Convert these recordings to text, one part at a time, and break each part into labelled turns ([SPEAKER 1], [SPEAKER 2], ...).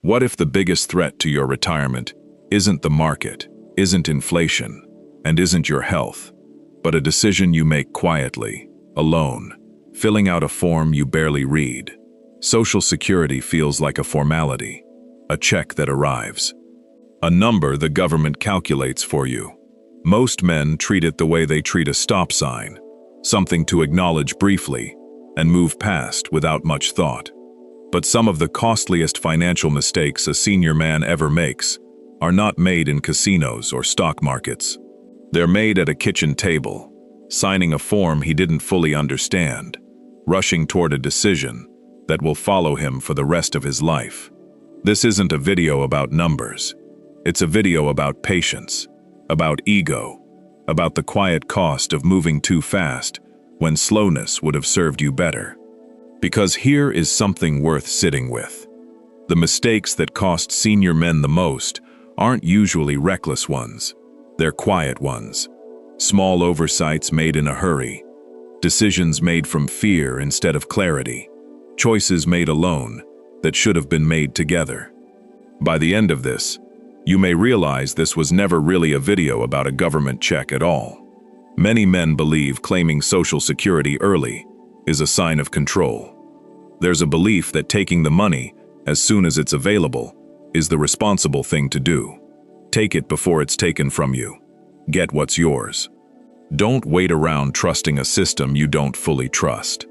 [SPEAKER 1] What if the biggest threat to your retirement isn't the market, isn't inflation, and isn't your health, but a decision you make quietly, alone, filling out a form you barely read? Social Security feels like a formality, a check that arrives, a number the government calculates for you. Most men treat it the way they treat a stop sign, something to acknowledge briefly and move past without much thought. But some of the costliest financial mistakes a senior man ever makes are not made in casinos or stock markets. They're made at a kitchen table, signing a form he didn't fully understand, rushing toward a decision that will follow him for the rest of his life. This isn't a video about numbers. It's a video about patience, about ego, about the quiet cost of moving too fast when slowness would have served you better. Because here is something worth sitting with. The mistakes that cost senior men the most aren't usually reckless ones. They're quiet ones. Small oversights made in a hurry. Decisions made from fear instead of clarity. Choices made alone that should have been made together. By the end of this, you may realize this was never really a video about a government check at all. Many men believe claiming Social Security early is a sign of control. There's a belief that taking the money as soon as it's available is the responsible thing to do. Take it before it's taken from you. Get what's yours. Don't wait around trusting a system you don't fully trust.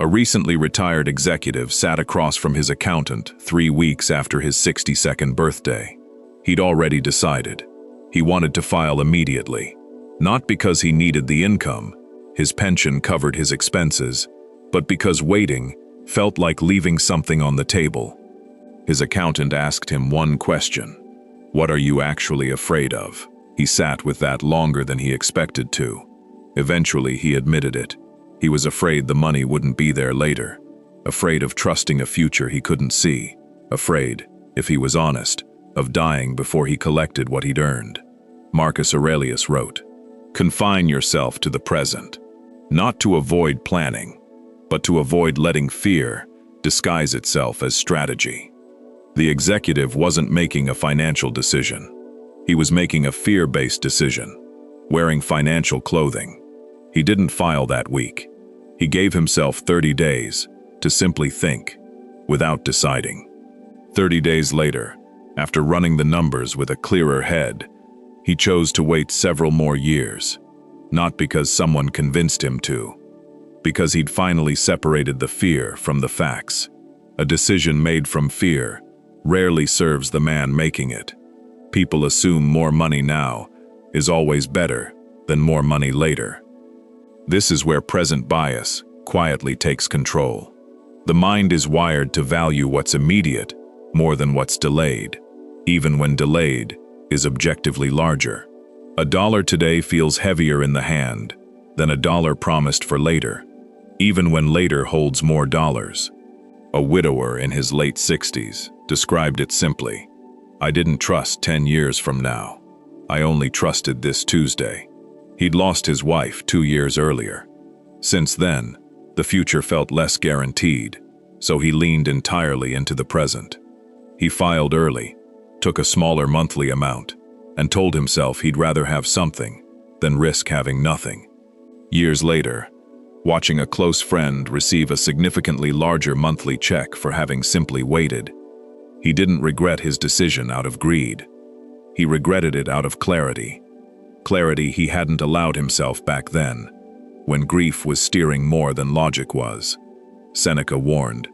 [SPEAKER 1] A recently retired executive sat across from his accountant 3 weeks after his 62nd birthday. He'd already decided. He wanted to file immediately. Not because he needed the income, his pension covered his expenses, but because waiting felt like leaving something on the table. His accountant asked him one question. What are you actually afraid of? He sat with that longer than he expected to. Eventually he admitted it. He was afraid the money wouldn't be there later. Afraid of trusting a future he couldn't see. Afraid, if he was honest, of dying before he collected what he'd earned. Marcus Aurelius wrote, "Confine yourself to the present, not to avoid planning, but to avoid letting fear disguise itself as strategy." The executive wasn't making a financial decision. He was making a fear-based decision, wearing financial clothing. He didn't file that week. He gave himself 30 days to simply think, without deciding. 30 days later, after running the numbers with a clearer head, he chose to wait several more years, not because someone convinced him to, because he'd finally separated the fear from the facts. A decision made from fear rarely serves the man making it. People assume more money now is always better than more money later. This is where present bias quietly takes control. The mind is wired to value what's immediate more than what's delayed, even when delayed is objectively larger. A dollar today feels heavier in the hand than a dollar promised for later, even when later holds more dollars. A widower in his late 60s described it simply. "I didn't trust 10 years from now. I only trusted this Tuesday." He'd lost his wife 2 years earlier. Since then, the future felt less guaranteed, so he leaned entirely into the present. He filed early, took a smaller monthly amount, and told himself he'd rather have something than risk having nothing. Years later, watching a close friend receive a significantly larger monthly check for having simply waited, he didn't regret his decision out of greed. He regretted it out of clarity. Clarity he hadn't allowed himself back then, when grief was steering more than logic was. Seneca warned,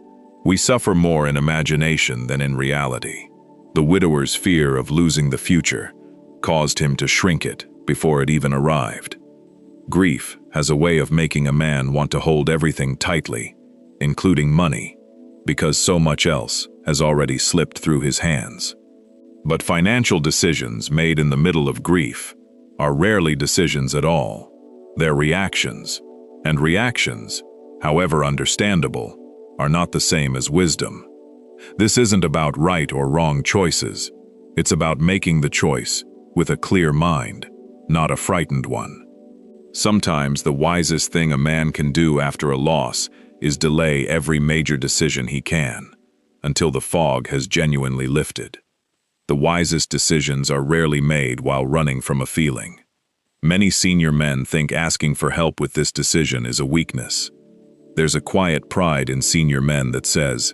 [SPEAKER 1] "We suffer more in imagination than in reality." The widower's fear of losing the future caused him to shrink it before it even arrived. Grief has a way of making a man want to hold everything tightly, including money, because so much else has already slipped through his hands. But financial decisions made in the middle of grief are rarely decisions at all. They're reactions, and reactions, however understandable, are not the same as wisdom. This isn't about right or wrong choices. It's about making the choice with a clear mind, not a frightened one. Sometimes the wisest thing a man can do after a loss is delay every major decision he can. until the fog has genuinely lifted. The wisest decisions are rarely made while running from a feeling. Many senior men think asking for help with this decision is a weakness. There's a quiet pride in senior men that says,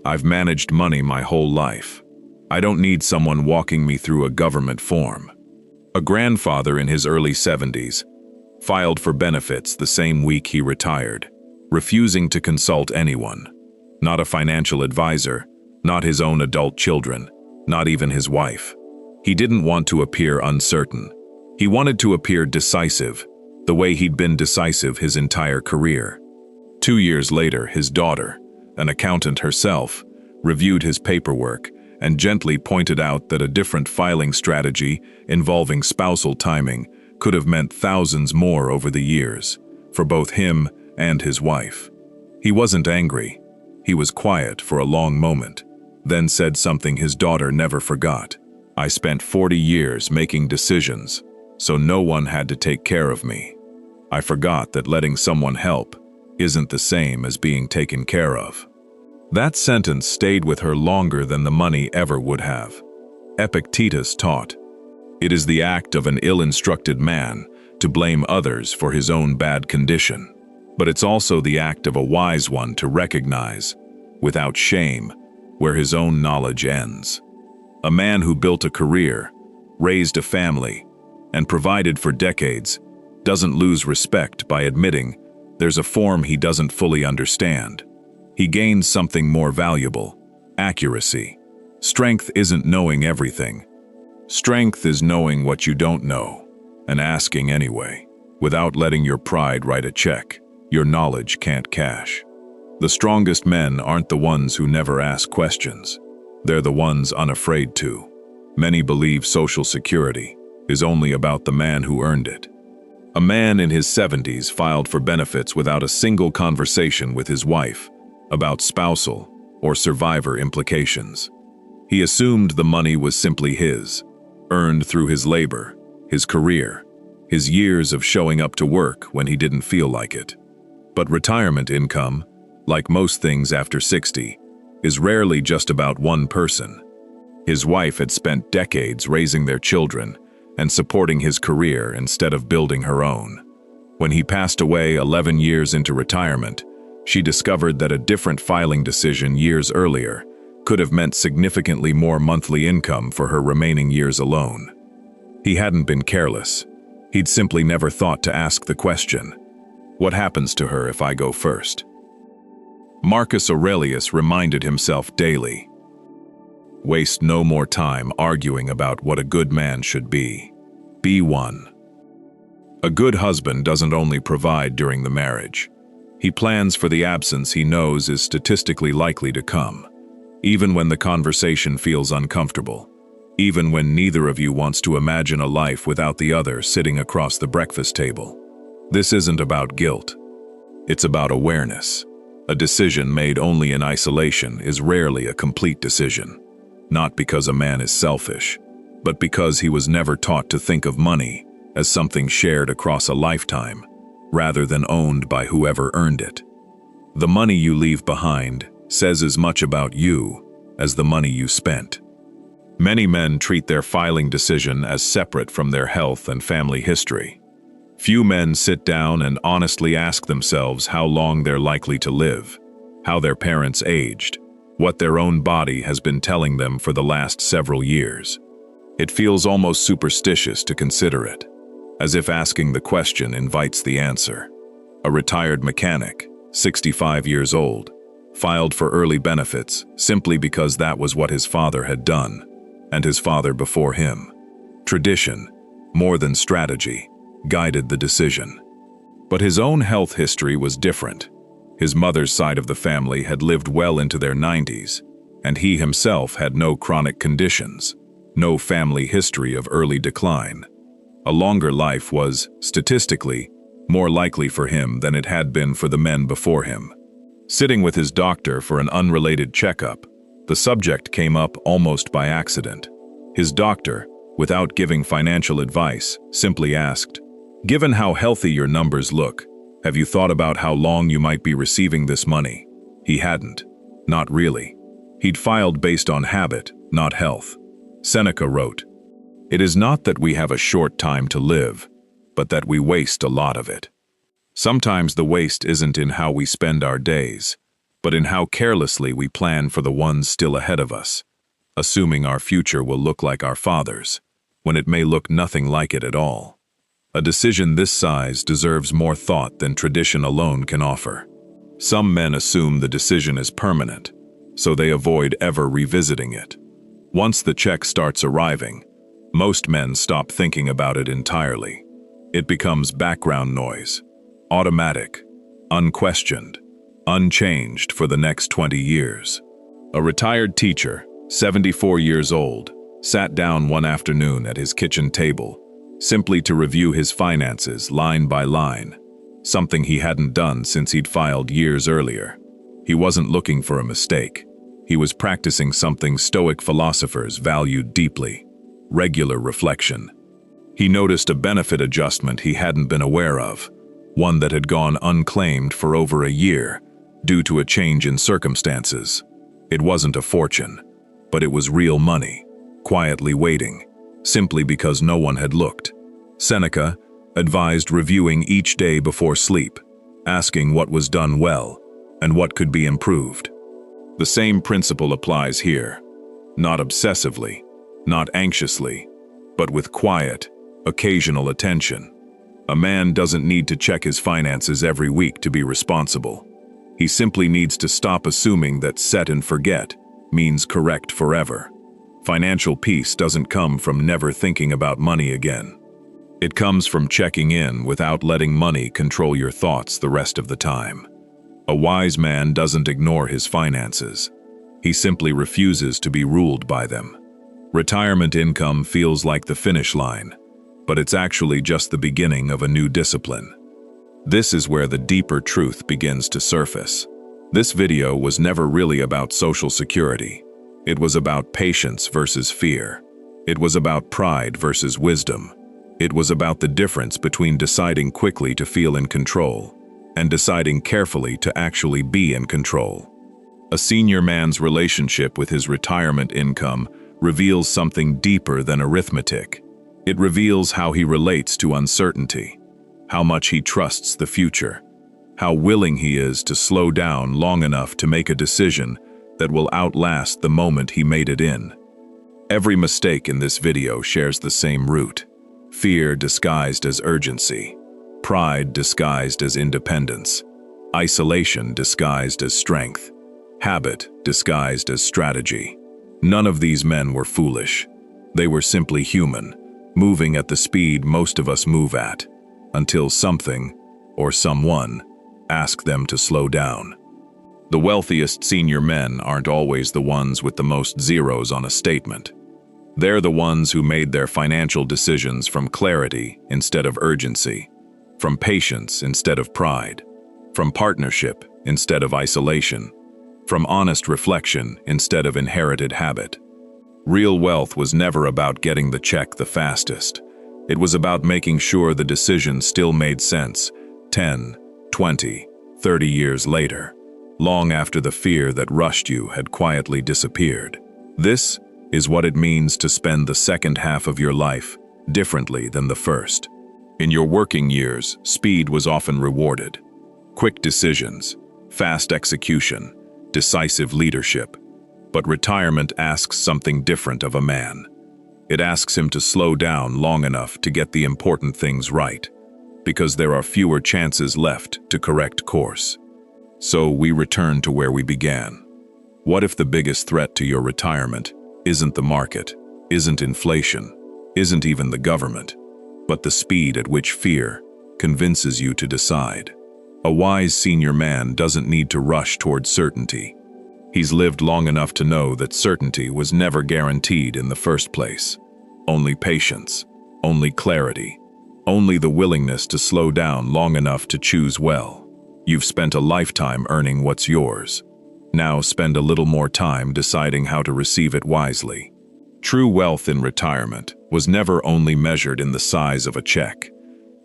[SPEAKER 1] "I've managed money my whole life. I don't need someone walking me through a government form." A grandfather in his early 70s filed for benefits the same week he retired, refusing to consult anyone. Not a financial advisor, not his own adult children, not even his wife. He didn't want to appear uncertain. He wanted to appear decisive, the way he'd been decisive his entire career. 2 years later, his daughter, an accountant herself, reviewed his paperwork and gently pointed out that a different filing strategy involving spousal timing could have meant thousands more over the years, for both him and his wife. He wasn't angry. He was quiet for a long moment, then said something his daughter never forgot. "I spent 40 years making decisions, so no one had to take care of me. I forgot that letting someone help isn't the same as being taken care of." That sentence stayed with her longer than the money ever would have. Epictetus taught, "It is the act of an ill-instructed man to blame others for his own bad condition, but it's also the act of a wise one to recognize, without shame, where his own knowledge ends." A man who built a career, raised a family, and provided for decades doesn't lose respect by admitting there's a form he doesn't fully understand. He gains something more valuable: accuracy. Strength isn't knowing everything. Strength is knowing what you don't know, and asking anyway, without letting your pride write a check your knowledge can't cash. The strongest men aren't the ones who never ask questions. They're the ones unafraid to. Many believe social security is only about the man who earned it. A man in his 70s filed for benefits without a single conversation with his wife about spousal or survivor implications. He assumed the money was simply his, earned through his labor, his career, his years of showing up to work when he didn't feel like it. But retirement income, like most things after 60, is rarely just about one person. His wife had spent decades raising their children and supporting his career instead of building her own. When he passed away 11 years into retirement, she discovered that a different filing decision years earlier could have meant significantly more monthly income for her remaining years alone. He hadn't been careless. He'd simply never thought to ask the question, "What happens to her if I go first?" Marcus Aurelius reminded himself daily, "Waste no more time arguing about what a good man should be. Be one." A good husband doesn't only provide during the marriage. He plans for the absence he knows is statistically likely to come, even when the conversation feels uncomfortable, even when neither of you wants to imagine a life without the other sitting across the breakfast table. This isn't about guilt. It's about awareness. A decision made only in isolation is rarely a complete decision, not because a man is selfish, but because he was never taught to think of money as something shared across a lifetime, rather than owned by whoever earned it. The money you leave behind says as much about you as the money you spent. Many men treat their filing decision as separate from their health and family history. Few men sit down and honestly ask themselves how long they're likely to live, how their parents aged, what their own body has been telling them for the last several years. It feels almost superstitious to consider it, as if asking the question invites the answer. A retired mechanic, 65 years old, filed for early benefits simply because that was what his father had done, and his father before him. Tradition, more than strategy, guided the decision. But his own health history was different. His mother's side of the family had lived well into their 90s, and he himself had no chronic conditions, no family history of early decline. A longer life was, statistically, more likely for him than it had been for the men before him. Sitting with his doctor for an unrelated checkup, the subject came up almost by accident. His doctor, without giving financial advice, simply asked, "Given how healthy your numbers look, have you thought about how long you might be receiving this money?" He hadn't. Not really. He'd filed based on habit, not health. Seneca wrote, "It is not that we have a short time to live, but that we waste a lot of it." Sometimes the waste isn't in how we spend our days, but in how carelessly we plan for the ones still ahead of us, assuming our future will look like our father's, when it may look nothing like it at all. A decision this size deserves more thought than tradition alone can offer. Some men assume the decision is permanent, so they avoid ever revisiting it. Once the check starts arriving, most men stop thinking about it entirely. It becomes background noise, automatic, unquestioned, unchanged for the next 20 years. A retired teacher, 74 years old, sat down one afternoon at his kitchen table, simply to review his finances line by line, something he hadn't done since he'd filed years earlier. He wasn't looking for a mistake. He was practicing something Stoic philosophers valued deeply: regular reflection. He noticed a benefit adjustment he hadn't been aware of, one that had gone unclaimed for over a year due to a change in circumstances. It wasn't a fortune, but it was real money, quietly waiting, simply because no one had looked. Seneca advised reviewing each day before sleep, asking what was done well and what could be improved. The same principle applies here, not obsessively, not anxiously, but with quiet, occasional attention. A man doesn't need to check his finances every week to be responsible. He simply needs to stop assuming that set and forget means correct forever. Financial peace doesn't come from never thinking about money again. It comes from checking in without letting money control your thoughts the rest of the time. A wise man doesn't ignore his finances. He simply refuses to be ruled by them. Retirement income feels like the finish line, but it's actually just the beginning of a new discipline. This is where the deeper truth begins to surface. This video was never really about social security. It was about patience versus fear. It was about pride versus wisdom. It was about the difference between deciding quickly to feel in control and deciding carefully to actually be in control. A senior man's relationship with his retirement income reveals something deeper than arithmetic. It reveals how he relates to uncertainty, how much he trusts the future, how willing he is to slow down long enough to make a decision that will outlast the moment he made it in. Every mistake in this video shares the same root: fear disguised as urgency, pride disguised as independence, isolation disguised as strength, habit disguised as strategy. None of these men were foolish. They were simply human, moving at the speed most of us move at, until something, or someone, asked them to slow down. The wealthiest senior men aren't always the ones with the most zeros on a statement. They're the ones who made their financial decisions from clarity instead of urgency, from patience instead of pride, from partnership instead of isolation, from honest reflection instead of inherited habit. Real wealth was never about getting the check the fastest. It was about making sure the decision still made sense 10, 20, 30 years later, long after the fear that rushed you had quietly disappeared. This is what it means to spend the second half of your life differently than the first. In your working years, speed was often rewarded. Quick decisions, fast execution, decisive leadership. But retirement asks something different of a man. It asks him to slow down long enough to get the important things right, because there are fewer chances left to correct course. So we return to where we began. What if the biggest threat to your retirement isn't the market, isn't inflation, isn't even the government, but the speed at which fear convinces you to decide? A wise senior man doesn't need to rush toward certainty. He's lived long enough to know that certainty was never guaranteed in the first place. Only patience, only clarity, only the willingness to slow down long enough to choose well. You've spent a lifetime earning what's yours. Now spend a little more time deciding how to receive it wisely. True wealth in retirement was never only measured in the size of a check.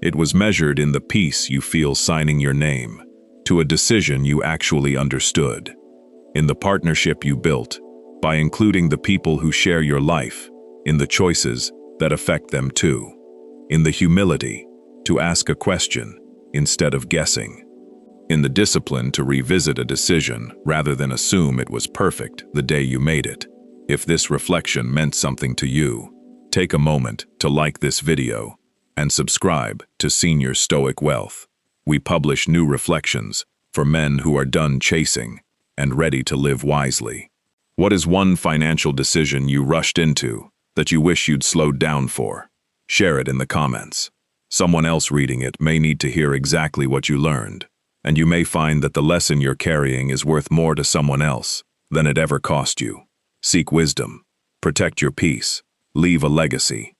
[SPEAKER 1] It was measured in the peace you feel signing your name to a decision you actually understood, in the partnership you built by including the people who share your life in the choices that affect them too, in the humility to ask a question instead of guessing, in the discipline to revisit a decision rather than assume it was perfect the day you made it. If this reflection meant something to you, take a moment to like this video and subscribe to Senior Stoic Wealth. We publish new reflections for men who are done chasing and ready to live wisely. What is one financial decision you rushed into that you wish you'd slowed down for? Share it in the comments. Someone else reading it may need to hear exactly what you learned, and you may find that the lesson you're carrying is worth more to someone else than it ever cost you. Seek wisdom, protect your peace, leave a legacy,